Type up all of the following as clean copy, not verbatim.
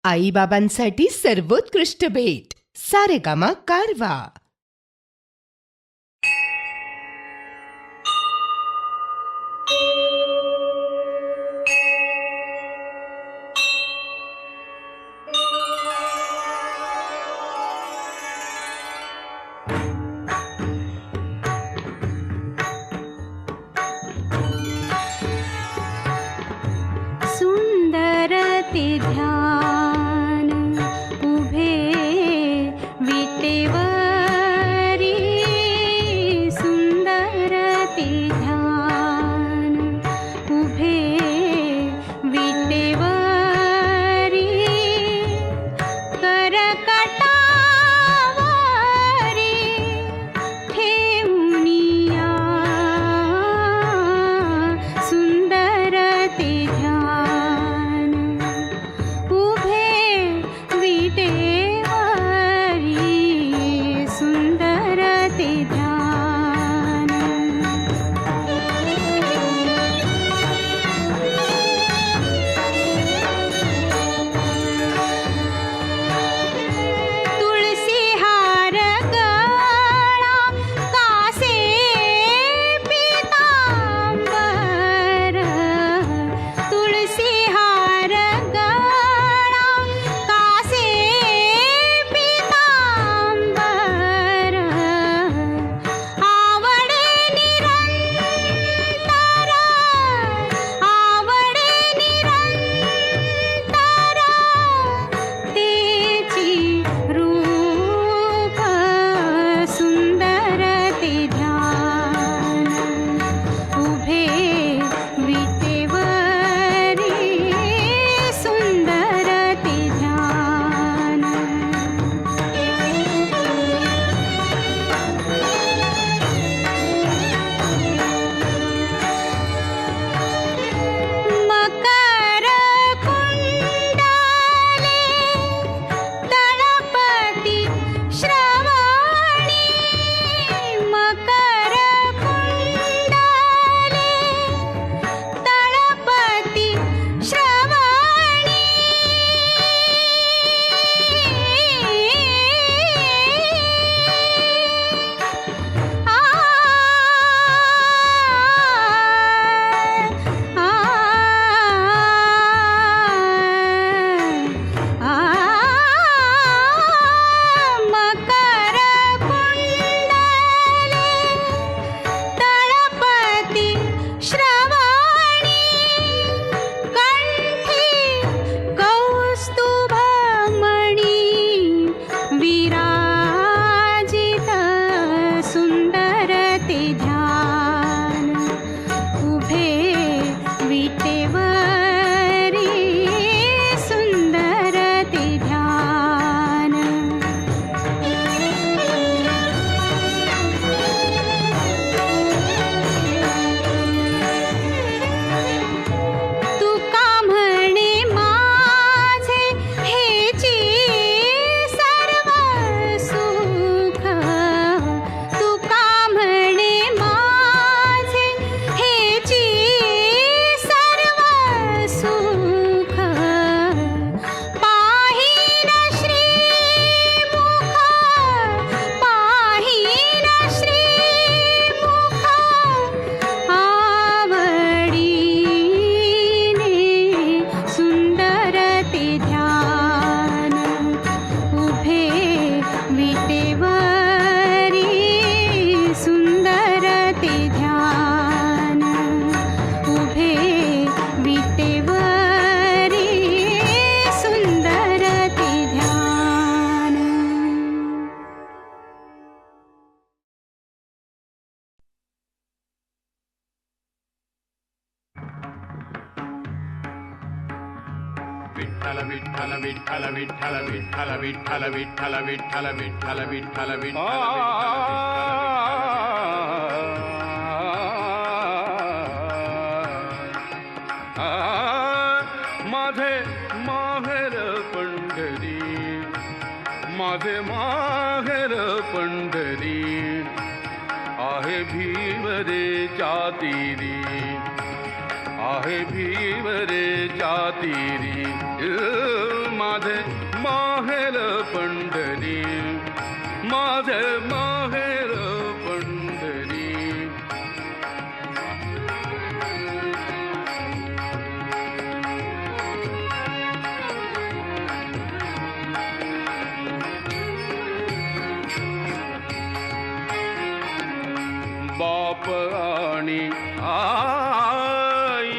आईबाबांसाठी सर्वोत्कृष्ट भेट सारेगामा कारवा. सुंदर ते ध्यान उभे विटेवरी, सुंदर ते ध्यान उभे विटेवरी, करकटावरी ठेवूनिया, सुंदर ते ध्यान उभे विटेवरी, सुंदर ते ध्यान. तुळसी हार गळा कासे पीतांबर, तुळसी हार गळा कासे पीतांबर, आवडे निरंतर, आवडे निरंतर, तेची रूप सुंदर ते ध्यान उभे विटेवरी, सुंदर ते ध्यान. मकर कुंडले तळपती श्रवणी, मकर कुंडले तळपती श्रवणी, मकर कुंडले तळपती श्रवणी, कंठी कौस्तुभमणी विराजित, सुंदर ते ध्यान उभे विटेवरी, सुंदर ते ध्यान. तुका म्हणे माझे हेची सर्व सुख, तुका म्हणे माझे हेची सर्व सुख, पाहिन श्रीमुख, पाहिन श्रीमुख, आवडीने सुंदर ते ध्यान उभे विटेवरी, सुंदर ते ध्यान उभे विटेवरी, सुंदर ते ध्यान. विठ्ठल विठ्ठल विठ्ठल विठ्ठल विठ्ठल विठ्ठल विठ्ठल विठ्ठल विठ्ठल विठ्ठल विठ्ठल माझे माहेर पंढरी, माझे माहेर पंढरी, आहे भीवरेच्या तीरी, आहे भीवरेच्या तीरी, माझे माहेर पंढरी, माझे माहेर पंढरी. बाप आणि आई,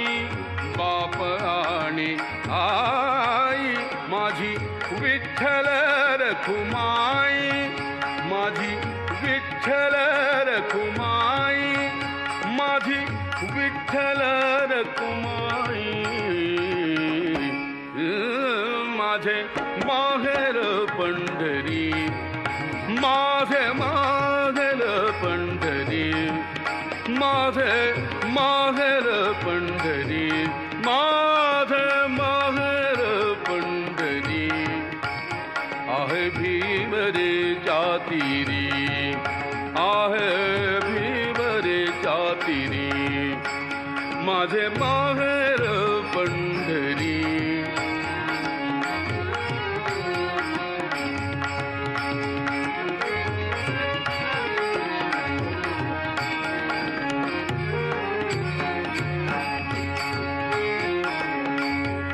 बाप आणि आई, माझी विठ्ठल रखुमाई, माझी विठ्ठल रखुमाई, माझी विठ्ठल रखुमाई. माझे माहेर पंढरी, माझे माहेर पंढरी, माझे माहेर पंढरी, माझे माहेर पंढरी. आहे भीमरे चातिरी, आहे भीमरे चातिरी, माझे माहेर पंढरी.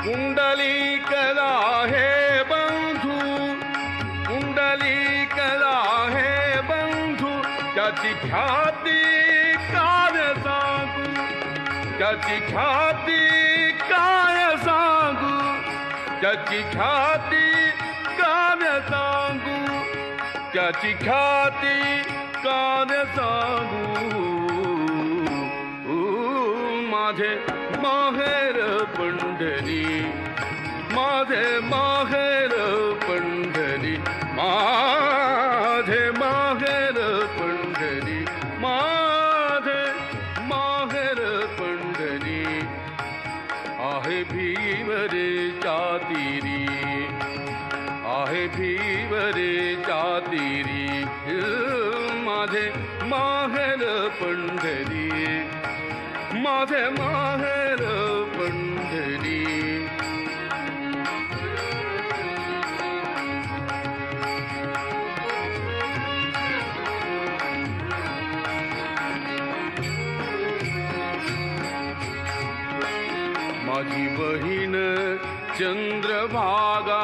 कुंडलिक आहे बंधू, कुंडलिक आहे बंधू, त्याची ख्याती काय सांगू, त्याची ख्याती काय सांगू, त्याची ख्याती काय सांगू, त्याची ख्याती काय सांगू. माझे माहेर पंढरी, माझे माहेर पंढरी, माझे माहेर पंढरी, माझे माहेर पंढरी. आहे भीमरे चातिरी, आहे भीमरे चातिरी, माझे माहेर पंढरी, माझे माहेर पंढरी. माझी बहीण चंद्रभागा,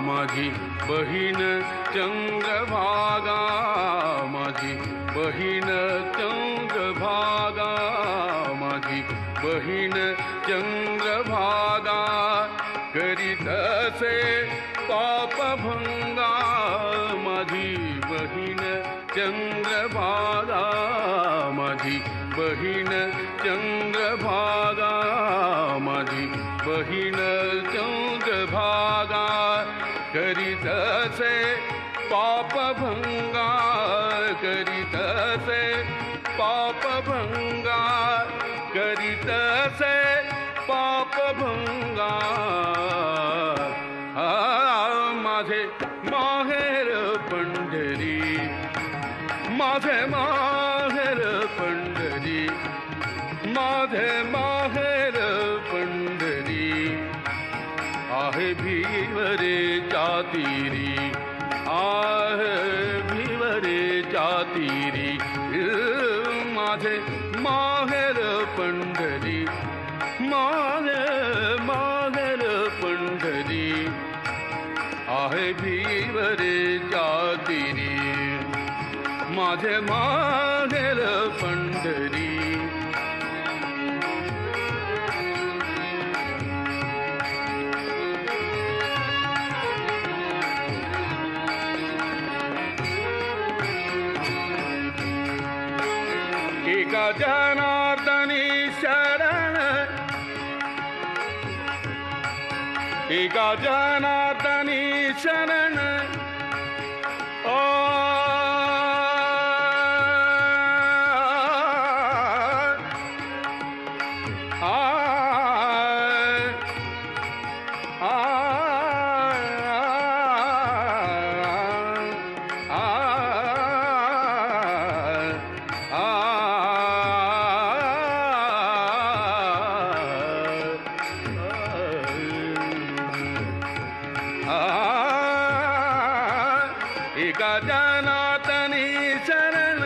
माझी बहीण चंद्रभागा, माझी बहीण चंद्रभागा, माझी बहीण चंद्रभागा. करीत असे पापभंगा, माझी बहीण चंद्रभागा, माझी बहीण चंद्रभागा, माझी बहीण चंद्रभागा. करीत असे पापभंगा, करीत असे पापभंगा, करीत असे पापभंगा. माझे माहेर पंढरी, माझे माहेर पंढरी, माझे माहेर पंढरी. आहे भीमरे चातिरी, आहे भीमरे चातिरी, माझे माहेर पंढरी, माझे माहेर पंढरी. आहे भीमरे चातिरी, माझे माहेर पंढरी. एका जनार्दनी शरण, एका जनार्दनी शरण. एका जनातनी शरण,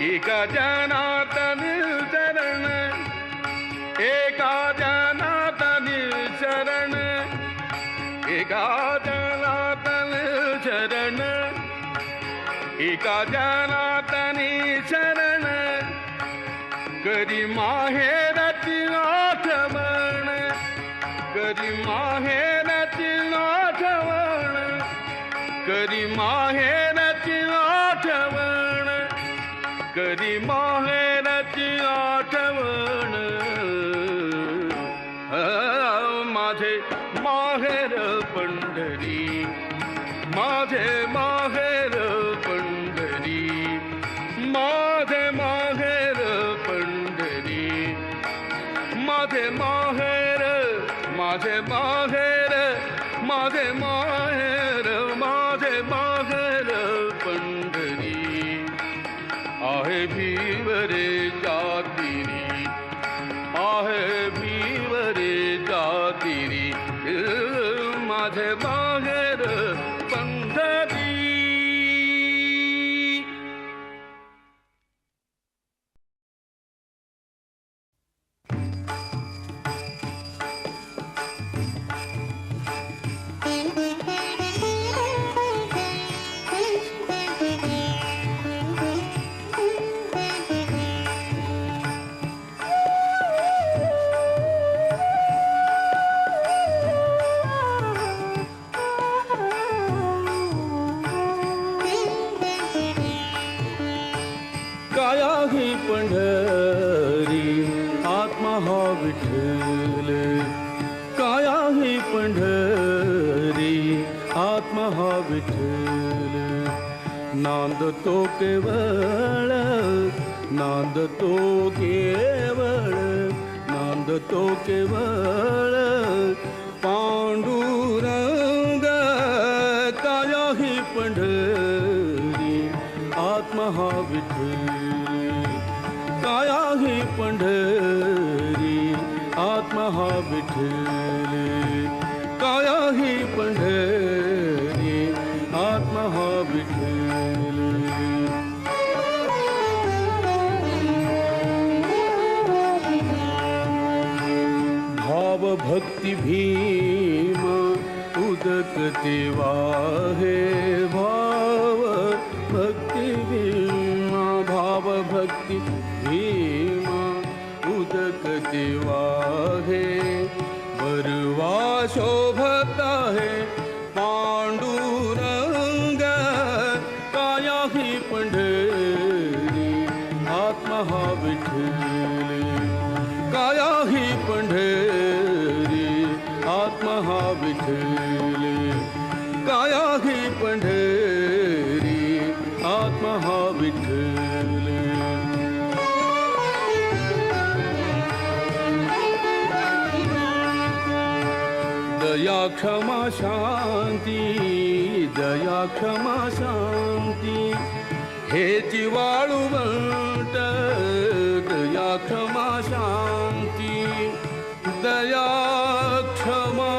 एका जनातनी शरण, एका जनातनी शरण, एका जनातनी शरण, एका जनातनी शरण, कधी माहेराची आठवण, कधी माहेराची आठवण, कधी माहेराची आठवण, कधी माहेराची आठवण, माझे माहेर पंढरी, माझे माहेर पंढरी, माझे माहेर पंढरी, माझे माहेर, माझे माहेर, माझे माहेर, माझे माहेर पंढरी, आहे भीवरे जातिरी, आहे भीवरे जातिरी, माझे माहेर पंढरी. काया ही पंढरी आत्मा हा विठ्ठल, काया ही पंढरी आत्मा हा विठ्ठल, नांदतो केवळ, नांदतो केवळ, नांदतो केवळ पांडुरंग, काया ही पंढरी आत्मा हा विठ्ठल, काया ही पंढरी आत्मा हा विठ्ठल, काया ही पंढरी आत्मा हा विठ्ठल. भाव भक्ती भीम उदकते वाहे, भाव भक्ती भीमा, भाव भक्ती भीमा उदकते वाहे, बरवा शोभत आहे पांडुरंग, काया ही पंढरी आत्मा हा विठ्ठल, काया ही पंढरी आत्मा हा विठ्ठल, काया ही पंढरी आत्मा हा विठ्ठल. दया क्षमा शांती, दया क्षमा शांती हेची वाळुवंट, दया क्षमा शांती, दया क्षमा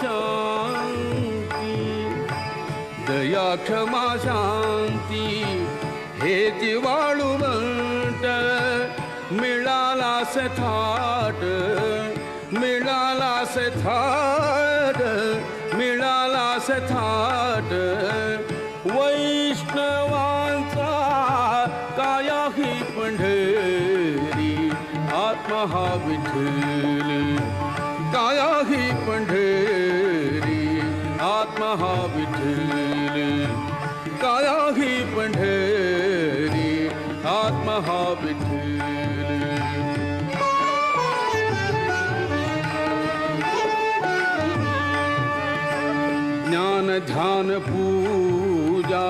शांती, दया क्षमा शांती हेची वाळुवंट, मिळाला थाट, मिळाला थाट, मिळाला थाट वैष्णवांचा, काया ही पंढरी आत्मा हा विठ्ठल, काया ही पंढरी आत्मा हा विठ्ठल, काया ही पंढरी आत्मा हा विठ्ठल. ज्ञान ध्यान पूजा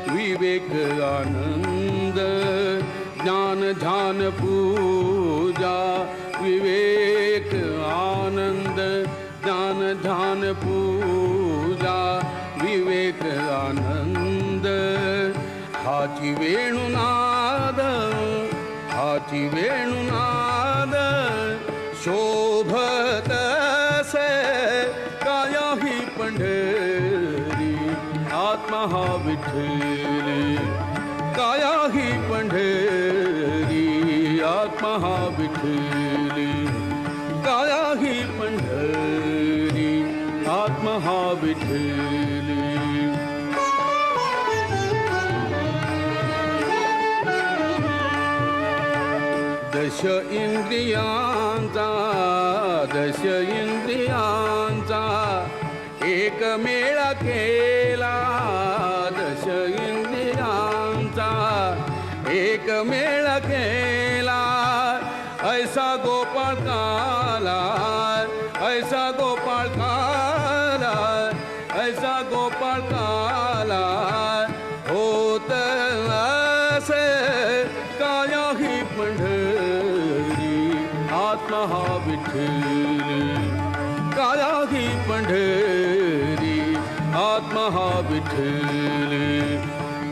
विवेक आनंद, ज्ञान ध्यान पूजा विवेक आनंद, ज्ञान ध्यान पूजा विवेक आनंद, हाची वेणुनाद, हाची वेणुनाद शोभत से काया पंढरी आत्मा हा विठ्ठली काया ही पंढरी आत्मा हा विठ्ठली काया ही पंढरी आत्मा हा विठ्ठली दश इंद्रियांचा एक मेळा केला दश इंद्रियांचा एक मेळा केला ऐसा गोपाळ काला ऐसा गोपाळ काला ऐसा गोपाळ काला होत असे काया ही पंढरी आत्मा हा विठ्ठली काया ही पंढरी आत्मा हा विठ्ठली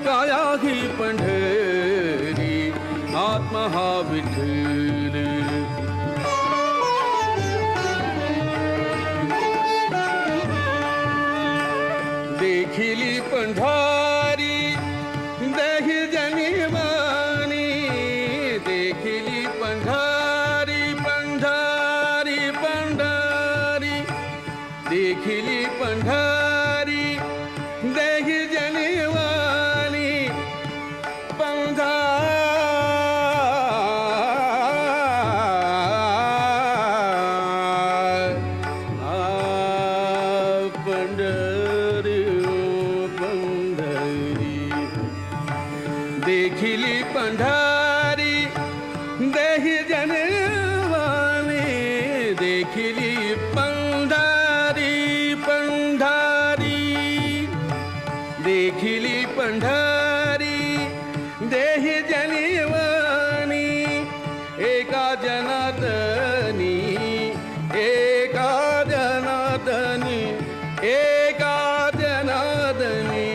काया ही पंढरी आत्मा हा विठ्ठली देखिली पंढरी देही जनिवानी देखिली पंढरी पंढरी पंढरी देखिली पंढरी देही जनिवानी पंढरी देखिली पंढरी देही जनवानी देखिली पंढरी पंढरी देखिली पंढरी देही जनवानी एका जनातनी एका जनातनी एका जनातनी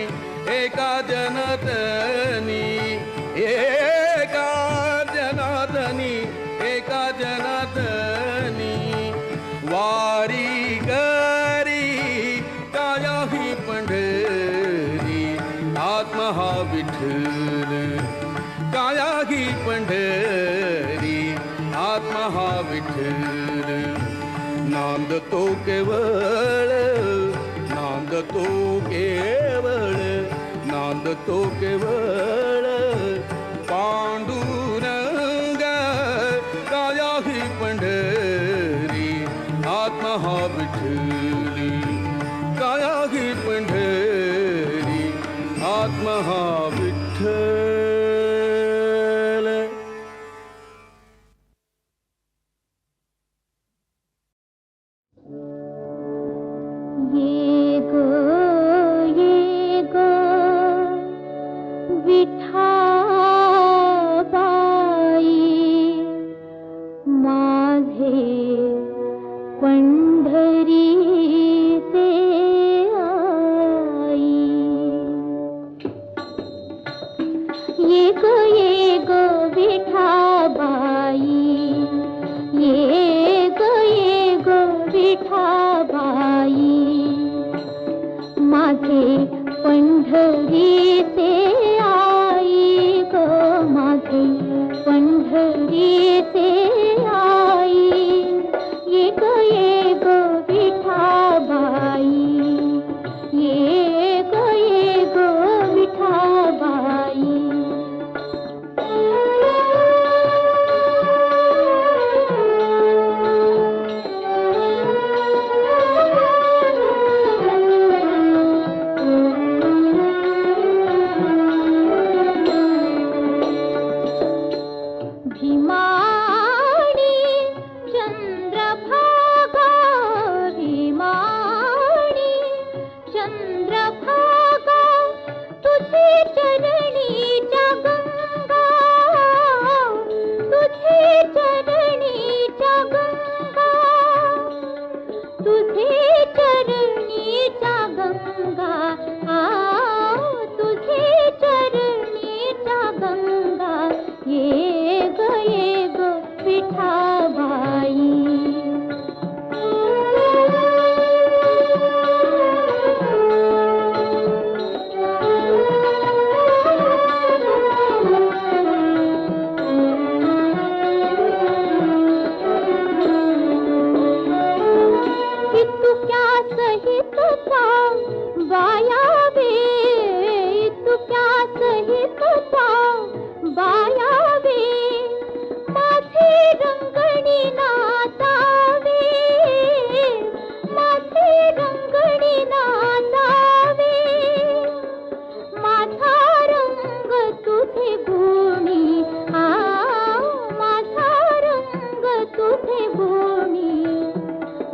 एका जनातनी एका जनातनी एका जनातनी वारी करी काया ही पंढरी आत्मा हा विठ्ठल काया ही पंढरी आत्मा हा विठ्ठल नांदतो केवळ नांदतो केवळ नांदतो केवळ पांडुरंग काया ही पंढरी आत्मा हा विठ्ठली काया ही पंढरी आत्मा हा विठ्ठल ये गो विठाबाई माझे पंढरीचे आई ये गो विठाबाई ये गो विठाबाई माझे पंढरीचे आई गो माझे पंढरीचे आई ये गो विठाबाई ये गो विठाबाई इतक्या सहितता बायावे, इतक्या सहितता बायावे, माझे रंगणी नाचावे, माझे रंगणी नाचावे, माझा रंग तुझे गुणी, माझा रंग तुझे गुणी,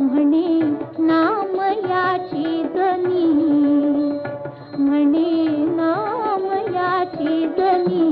म्हणे नाम याची जनी, म्हणे नाम याची जनी,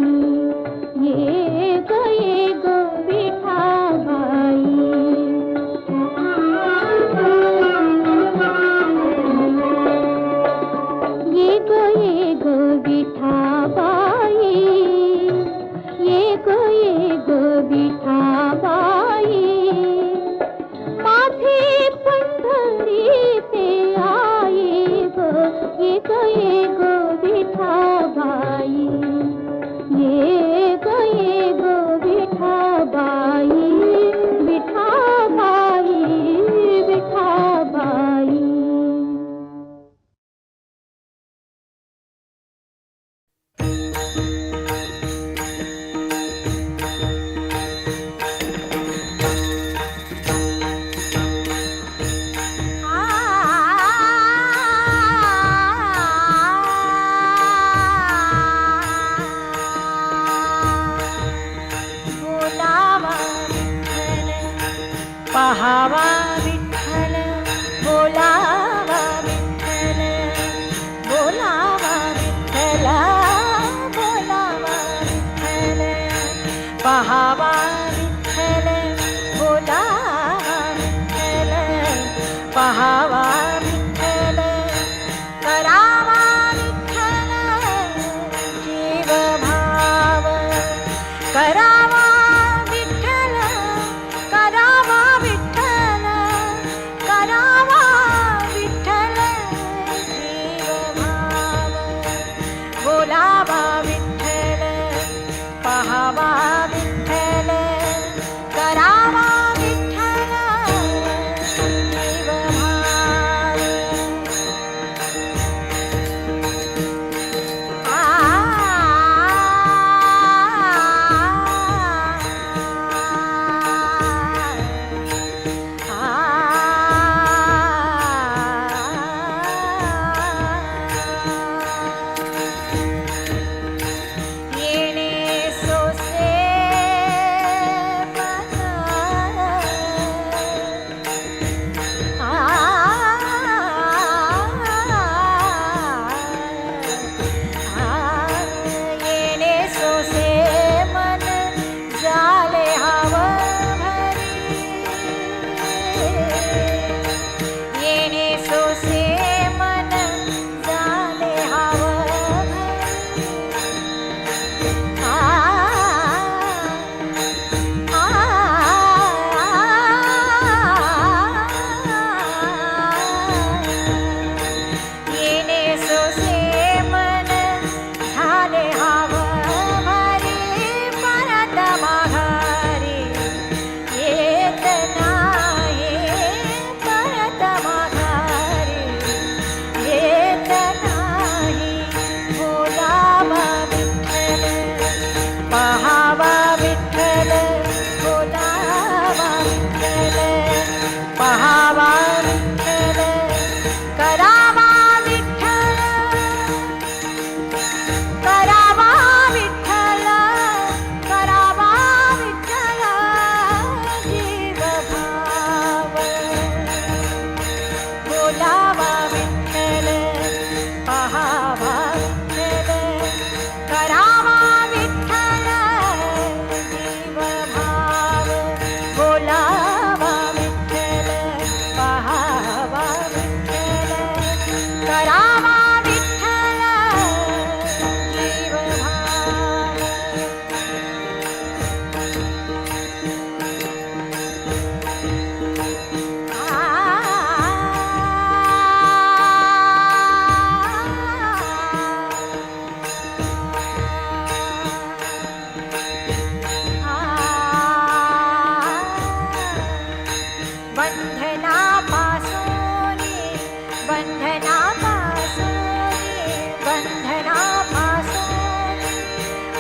बंधनापासून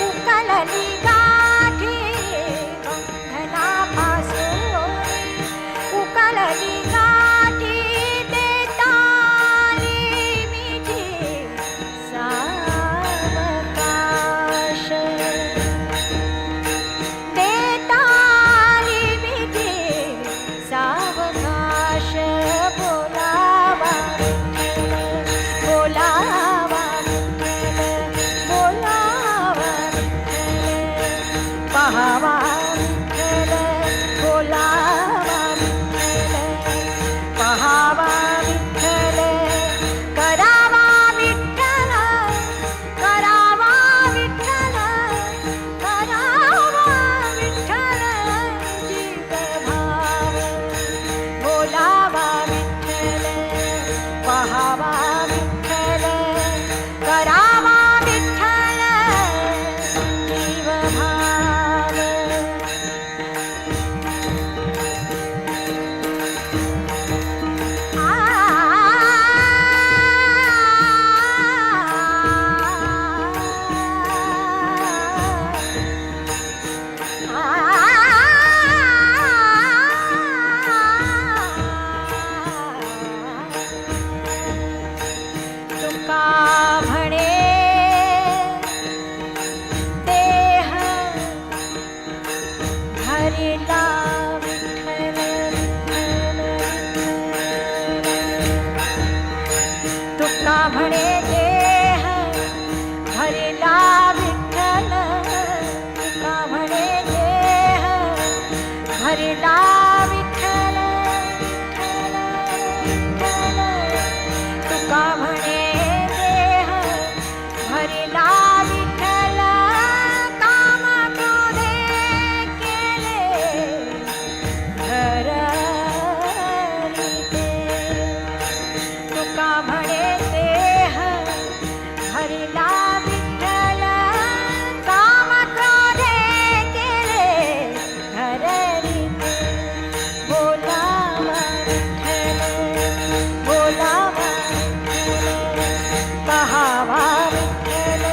उकलली गाठी बंधनापासून उकलली गाठी देताली मिठी सावकाश देताली मिठी सावकाश बोलावा बोलावा बोलावा पहावा बोलावा पहावा विठ्ठल करावा विठ्ठल करावा विठ्ठल करावा विठ्ठल जीव भाव बोलावा विठ्ठल पहावा विठ्ठल करावा विठ्ठल जीव भाव तुका म्हणे देह हरिला विठ्ठल तुका म्हणे देह हरिला विठ्ठल तुका म्हणे देह हरिला विठ्ठल विठ्ठल तुका म्हणे देह हरिला विठ्ठल काम क्रोधे केले धरणीते तुका म्हणे देह हरिला विठ्ठल काम क्रोधे केले धरणीते बोलावा विठ्ठल बोलावा पहावा विठ्ठल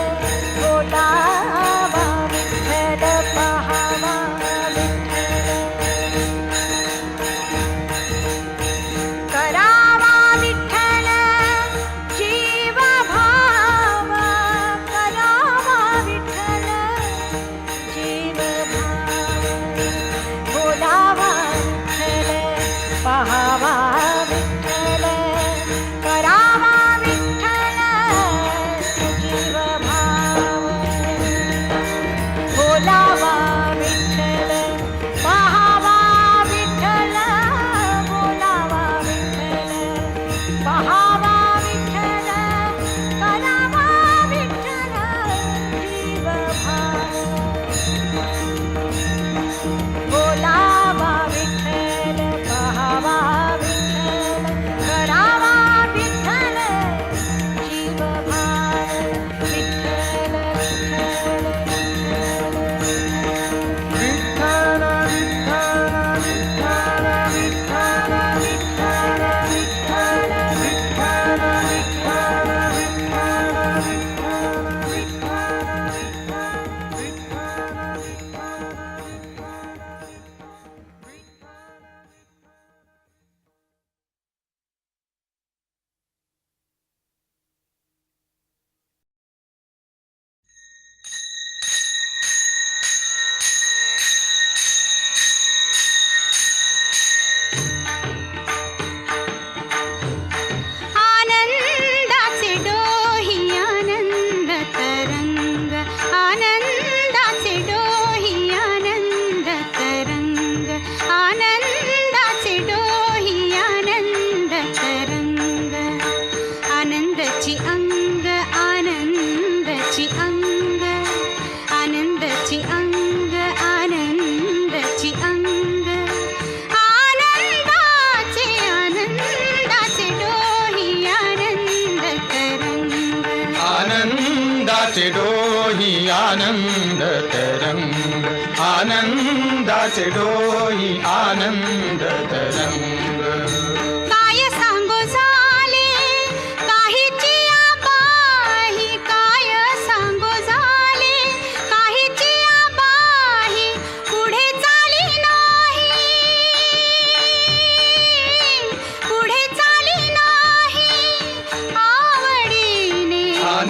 बोलावा विठ्ठल पहावा विठ्ठल करावा विठ्ठल जीव भाव करावा विठ्ठल जीव भाव बोलावा विठ्ठल पहावा विठ्ठल करावा विठ्ठल जीव भाव बोलावा विठ्ठल पहावा विठ्ठल बोलावा विठ्ठल पहावा विठ्ठल करावा विठ्ठल जीव भाव बोलावा विठ्ठल पहावा विठ्ठल करावा विठ्ठल जीव भाव विठ्ठल विठ्ठल आनंदाचे डोही आनंद तरंग आनंदाचे डोही आनंद तरंग आनंदाचे डोही आनंद तरंग आनंदाची अंग आनंदाची अंग आनंदाची अंग आनंदाची अंग आनंदाचे आनंदाचे डोही आनंद तरंग आनंदाचे डोही आनंद तरंग आनंदाचे डोही आनंद तरंग काय सांगू झाले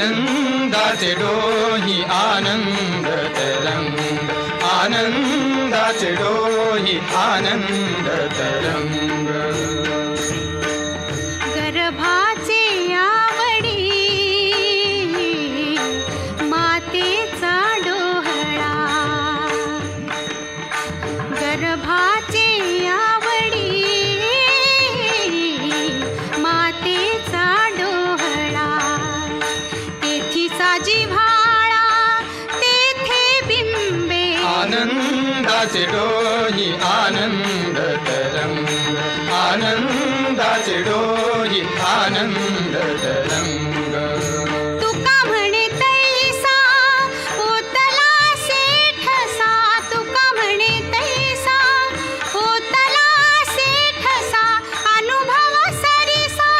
आनंदाचे डोही आनंद तरंग आनंदाचे डोही आनंद तरंग गर्भाचे आवडी मातेचा डोहळा गर्भाचे आवडी मातेचा डोहळा तेथी साजी भाळा तेथे बिंबे आनंदाचे डोही आनंद तरंग आनंदाचे डोही आनंद तरंग तुका म्हणे तैसा होतला सेठसा तुका म्हणे तैसा होतला सेठसा अनुभव सरिसा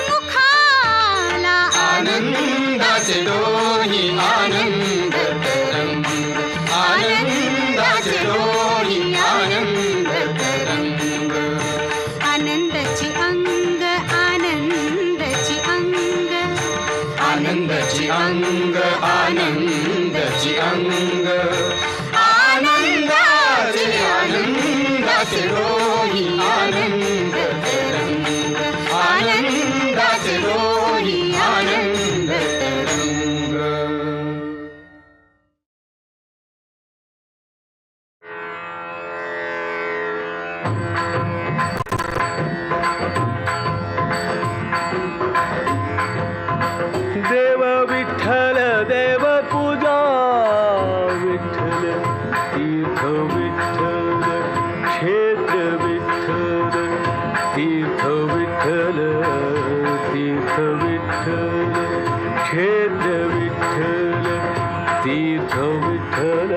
मुखाला आनंदाचे डोही आनंद तरंग आनंदाचे डोही आनंद तरंग आनंदाची अंग आनंदाची अंग आनंदाची अंग आनंदाची अंग आनंदाचे आनंदाचे डोही आनंद तरंग आनंदाचे डोही आनंद तरंग देव विठ्ठल देव पूजा विठ्ठल तीर्थ विठ्ठल क्षेत्र विठ्ठल तीर्थ विठ्ठल तीर्थ विठ्ठल क्षेत्र विठ्ठल तीर्थ विठ्ठल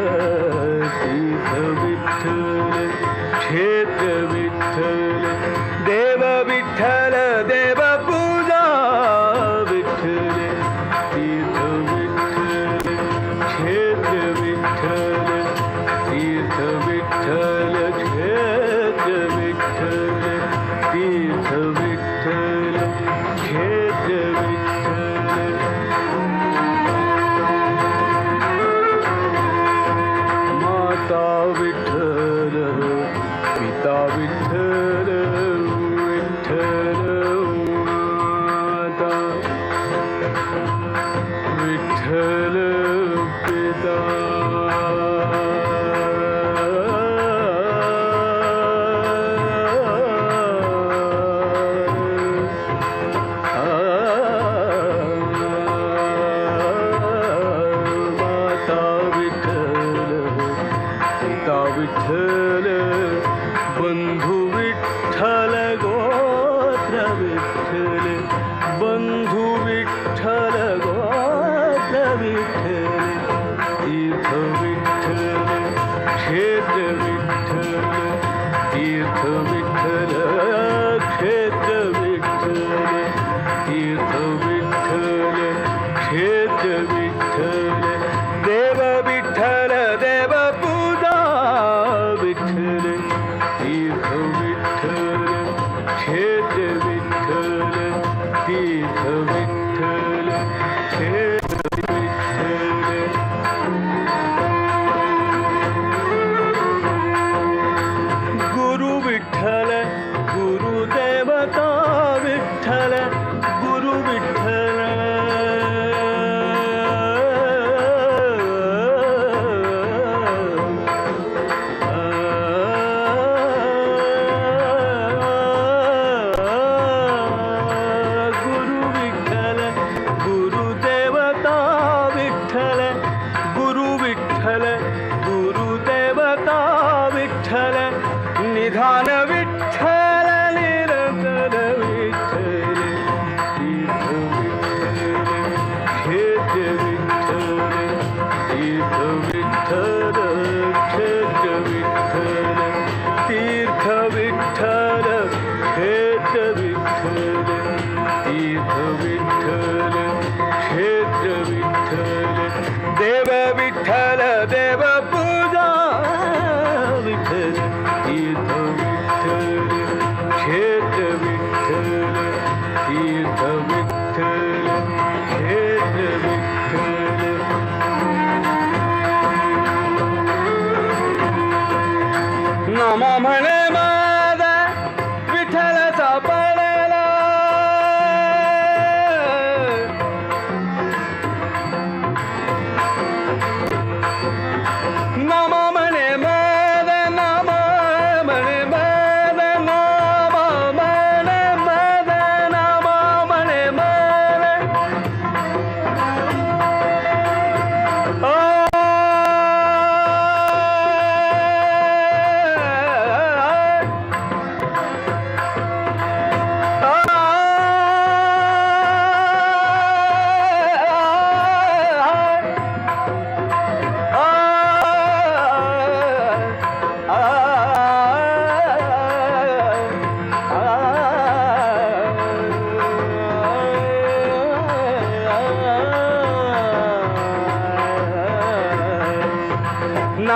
तीर्थ विठ्ठल क्षेत्र विठ्ठल देव विठ्ठल देव पूजा विठ्ठल तीर्थ विठ्ठल क्षेत्र विठ्ठल तीर्थ विठ्ठल क्षेत्र विठ्ठल तीर्थ विठ्ठल क्षेत्र विठ्ठल माता विठ्ठल पिता विठ्ठल विठ्ठल माता विठ्ठल पिता माता विठ्ठल पिता विठ्ठल बंधू विठ्ठल गोत्र विठ्ठल बंधू विठ्ठल गोत्र विठ्ठल तीर्थ विठ्ठल क्षेत्र विठ्ठल तीर्थ विठ्ठल क्षेत्र विठ्ठल तीर्थ विठ्ठल क्षेत्र विठ्ठल देव विठ्ठल देव पूजा विठ्ठल तीर्थ विठ्ठल क्षेत्र विठ्ठल तीर्थ विठ्ठल क्षेत्र विठ्ठल गुरु विठ्ठल गुरुदेवता विठ्ठल गुरु विठ्ठल गुरु विठ्ठल गुरुदेवता विठ्ठल गुरु विठ्ठल गुरुदेवता विठ्ठल निधान विठ्ठल निरंतर विठ्ठल तीर्थ विठ्ठल क्षेत्र विठ्ठल तीर्थ विठ्ठल क्षेत्र विठ्ठल तीर्थ विठ्ठल क्षेत्र विठ्ठल तीर्थ विठ्ठल क्षेत्र विठ्ठल देव विठ्ठल देव पूजा विठ्ठल तीर्थ विठ्ठल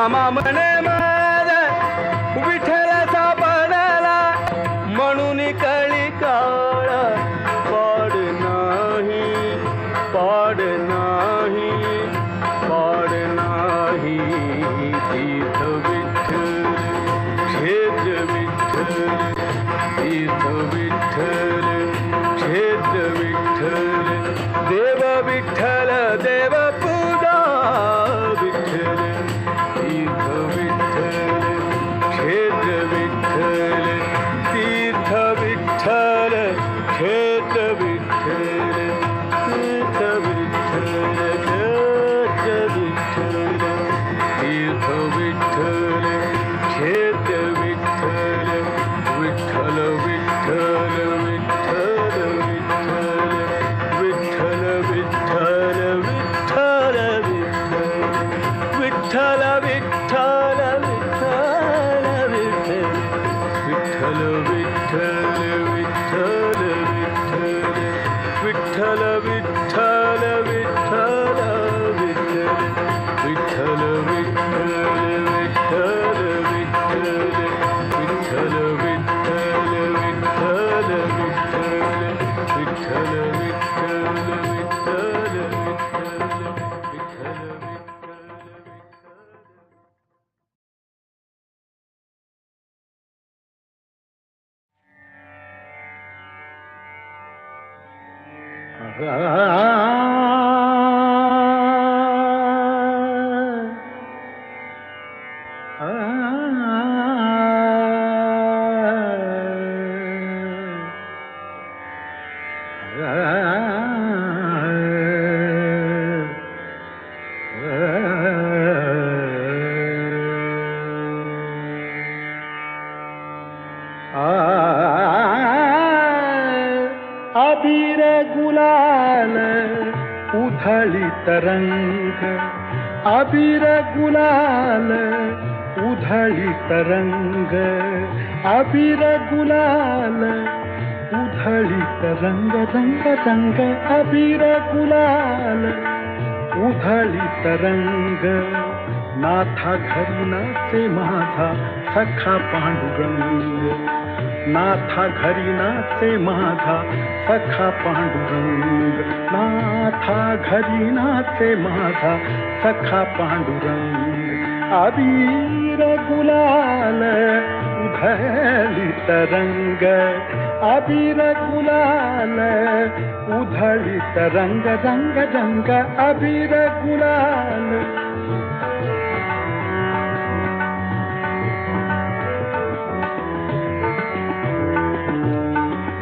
मामा म्हणे माझा विठ्ठल सापडला म्हणून कळी काळ पाड नाही पाड नाही पाड नाही तीर्थ विठ्ठल क्षेत्र विठ्ठल तीर्थ विठ्ठल क्षेत्र विठ्ठल देव विठ्ठल देव पूजा विठ्ठल तीर्थ विठ्ठल क्षेत्र विठ्ठल तीर्थ विठ्ठल क्षेत्र विठ्ठल तीर्थ विठ्ठल क्षेत्र विठ्ठल तीर्थ विठ्ठल क्षेत्र विठ्ठल विठ्ठल विठ्ठल विठ्ठल विठ्ठल विठ्ठल विठ्ठल विठ्ठल विठ्ठल विठ्ठल विठ्ठल विठ्ठल विठ्ठल विठ्ठल विठ्ठल विठ्ठल विठ्ठल विठ्ठल विठ्ठल अबीर गुलाल उधळी तरंग अबीर गुलाल उधळी तरंग अबीर गुलाल उधळी तरंग रंग रंग अबीर गुलाल उधळी तरंग नाथा घरी नाचे माझा सखा पांडुरंग नाथा घरी नाचे माझा सखा पांडुरंग नाथा घरी नाचे माझा सखा पांडुरंग अबीर गुलाल उधळी तरंग अबीर गुलाल उधळी तरंग रंग रंग अबीर गुलाल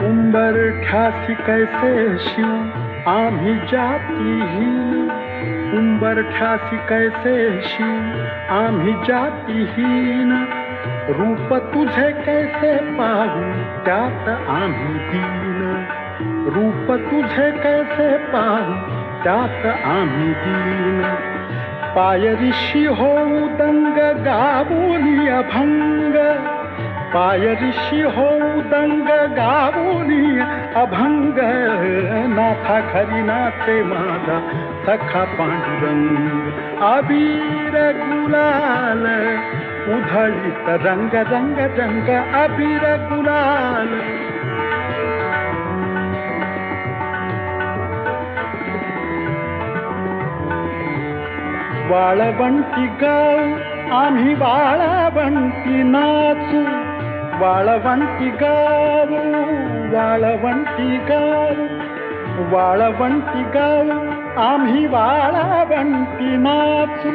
उंबरठ्यासी कैसे शिव आम्ही जातीहीन उंबरठ्यासी कैसे शिव आम्ही जातीहीन रूप तुझे कैसे पाहू त्यात आम्ही दीन रूप तुझे कैसे पाहू त्यात आम्ही दीन पायरीशी होऊ दंग गावोनी अभंग पायरीशी होऊ दंग गावोनी अभंग नाथा घरी नाचे माझा सखा पांडुरंग अबीर गुलाल उधळीत रंग रंग रंग अबीर गुलाल वाळवंटी गाव आम्ही वाळवंटी नाचू वाळवंटी गाव वाळवंटी गाव वाळवंटी गाव आम्ही वाळवंटी नाचू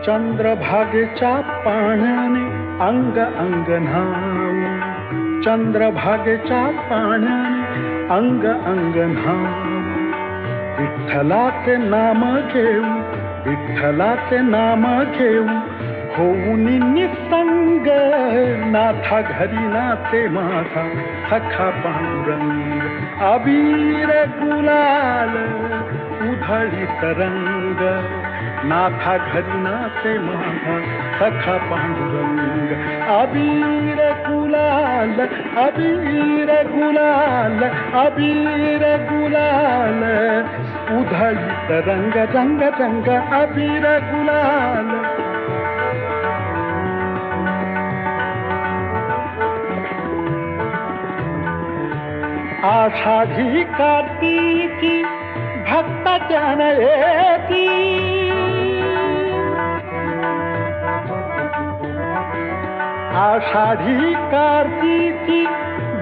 चंद्रभागेच्या पाण्याने अंग अंग न्हाऊ चंद्रभागेच्या पाण्याने अंग अंग न्हाऊ विठ्ठलाचे नाम घेऊ विठ्ठलाचे नाम घेऊ होऊन निसंग नाथा घरी नाचे माझा सखा पांडुरंग अबीर गुलाल उधळीत रंग नाथा घरी नाचे माझा सखा पांडुरंग अबीर गुलाल अबीर गुलाल अबीर गुलाल उधळीत रंग रंग रंग अबीर गुलाल आषाढी कार्तिकी भक्ताच्या नयेती आषाढी कार्तिकी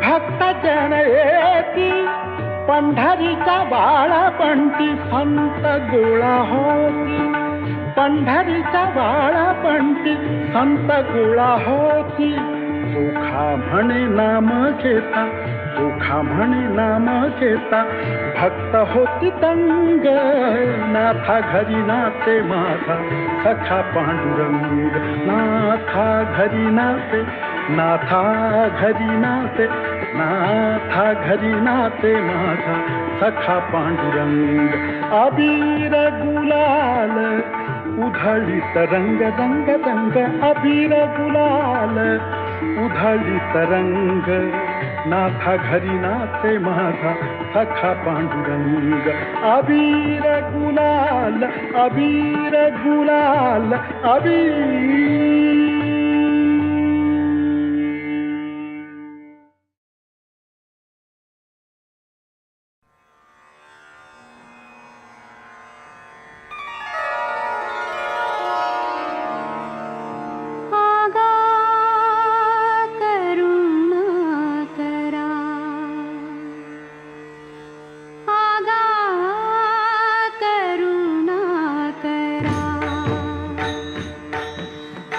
भक्ताच्या नयेती पंढरीच्या बाळापंटी संत गोळा होती पंढरीच्या बाळापंटी संत गोळा होती सुखा म्हणे नाम घेता सुखा म्हणे नाम घेता भक्त होती तंग नाथा घरी नाचे माझा सखा पांडुरंग नाथा घरी नाचे नाथा घरी नाचे नाथा घरी नाचे माझा सखा पांडुरंग अबीर गुलाल उधळीत रंग रंग रंग अबीर गुलाल उधळीत रंग नाथा घरी नाचे माझा सखा पांडुरंग अबीर गुलाल अबीर गुलाल अबीर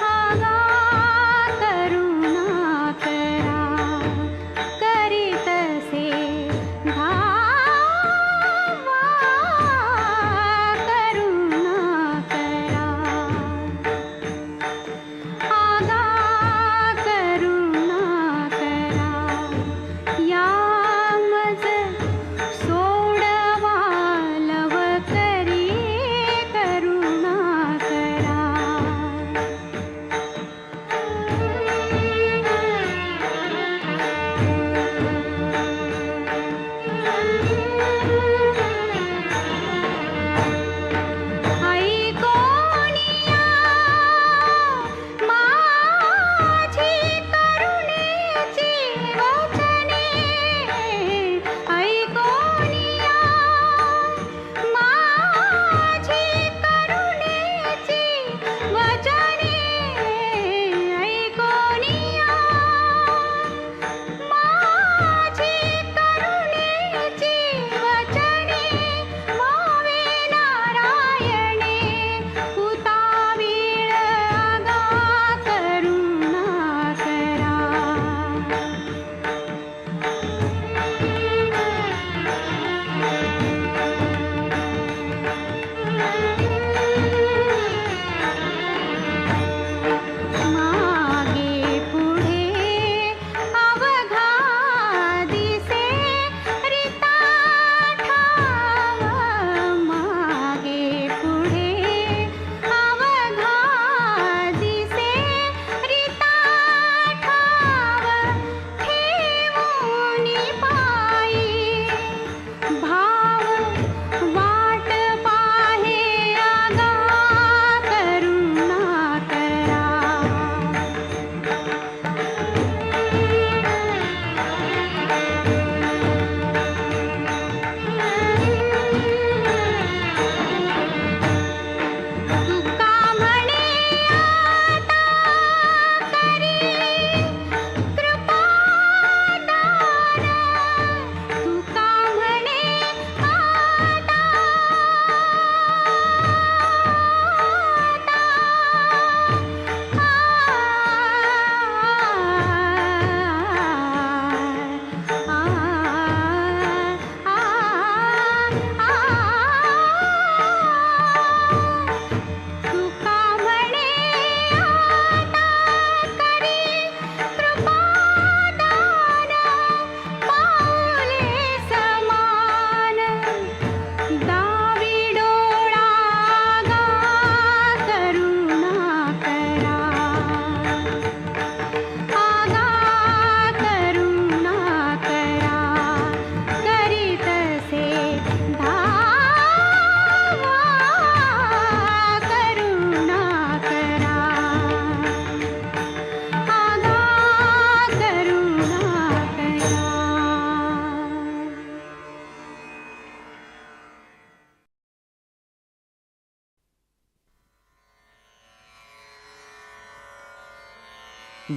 आगा